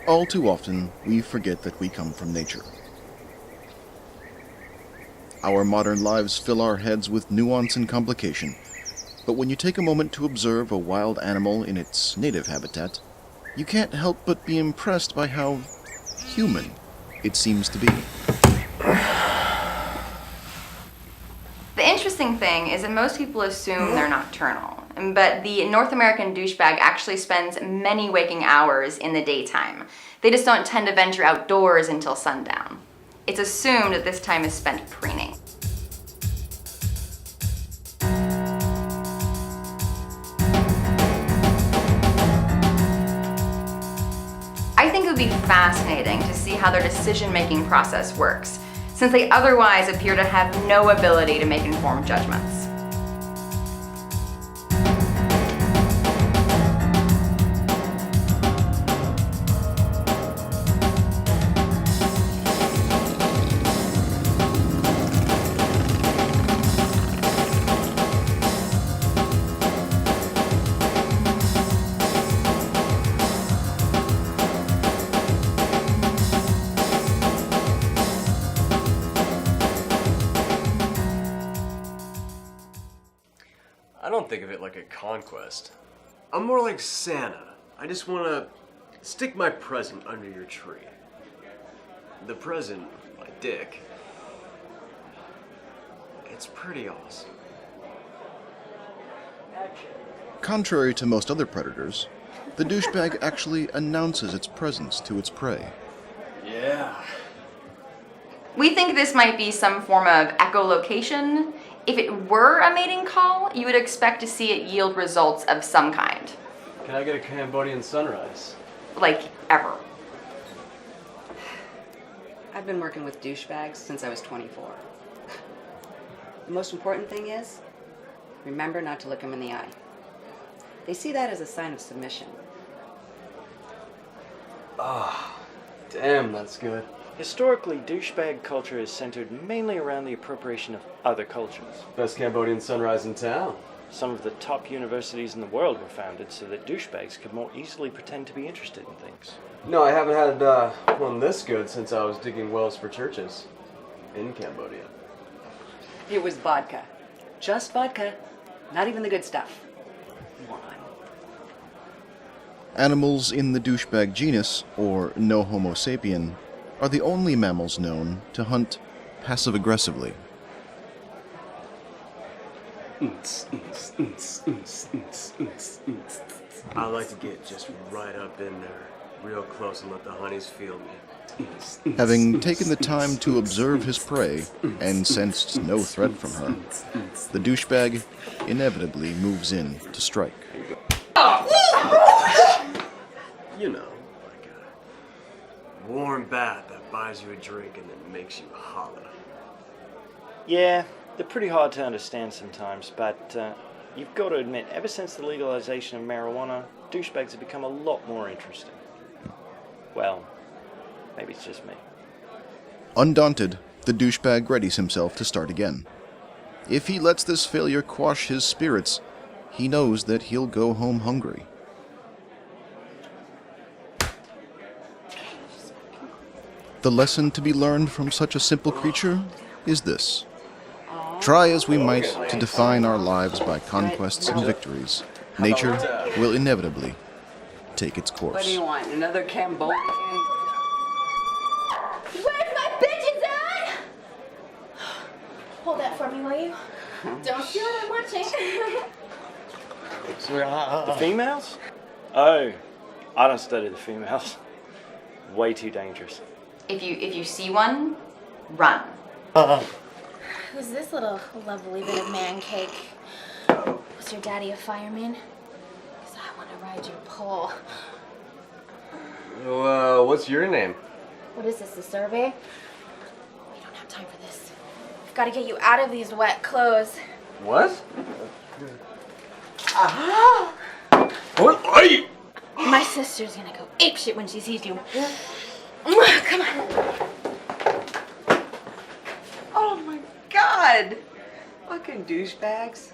All too often, we forget that we come from nature. Our modern lives fill our heads with nuance and complication, but when you take a moment to observe a wild animal in its native habitat, you can't help but be impressed by how human it seems to be. The interesting thing is that most people assume they're nocturnal, but the North American douchebag actually spends many waking hours in the daytime. They just don't tend to venture outdoors until sundown. It's assumed that this time is spent preening. I think it would be fascinating to see how their decision-making process works, since they otherwise appear to have no ability to make informed judgments. I don't think of it like a conquest. I'm more like Santa. I just want to stick my present under your tree. The present, my dick, it's pretty awesome. Contrary to most other predators, the douchebag actually announces its presence to its prey. Yeah. We think this might be some form of echolocation. If it were a mating call, you would expect to see it yield results of some kind. Can I get a Cambodian sunrise? Like, ever. I've been working with douchebags since I was 24. The most important thing is, remember not to look them in the eye. They see that as a sign of submission. Ah, damn, that's good. Historically, douchebag culture is centered mainly around the appropriation of other cultures. Best Cambodian sunrise in town. Some of the top universities in the world were founded so that douchebags could more easily pretend to be interested in things. No, I haven't had one this good since I was digging wells for churches in Cambodia. It was vodka. Just vodka. Not even the good stuff. Moron. Animals in the douchebag genus, or no homo sapien, are the only mammals known to hunt passive-aggressively. I like to get just right up in there, real close, and let the honeys feel me. Having taken the time to observe his prey and sensed no threat from her, the douchebag inevitably moves in to strike. You know, like a warm bath that buys you a drink and then makes you holler. Yeah, they're pretty hard to understand sometimes, but you've got to admit, ever since the legalization of marijuana, douchebags have become a lot more interesting. Well, maybe it's just me. Undaunted, the douchebag readies himself to start again. If he lets this failure quash his spirits, he knows that he'll go home hungry. The lesson to be learned from such a simple creature is this. Try as we might to define our lives by conquests and victories, nature will inevitably take its course. What do you want? Another Cambodian? Where's my bitches at? Hold that for me, will you? Don't feel it, I'm watching. The females? Oh, I don't study the females. Way too dangerous. If you see one, run. Who's this little lovely bit of man cake? Was your daddy a fireman? Because I want to ride your pole. What's your name? What is this, the survey? We don't have time for this. We've got to get you out of these wet clothes. What? What are you? My sister's gonna go apeshit when she sees you. Come on. Oh my God! Fucking douchebags.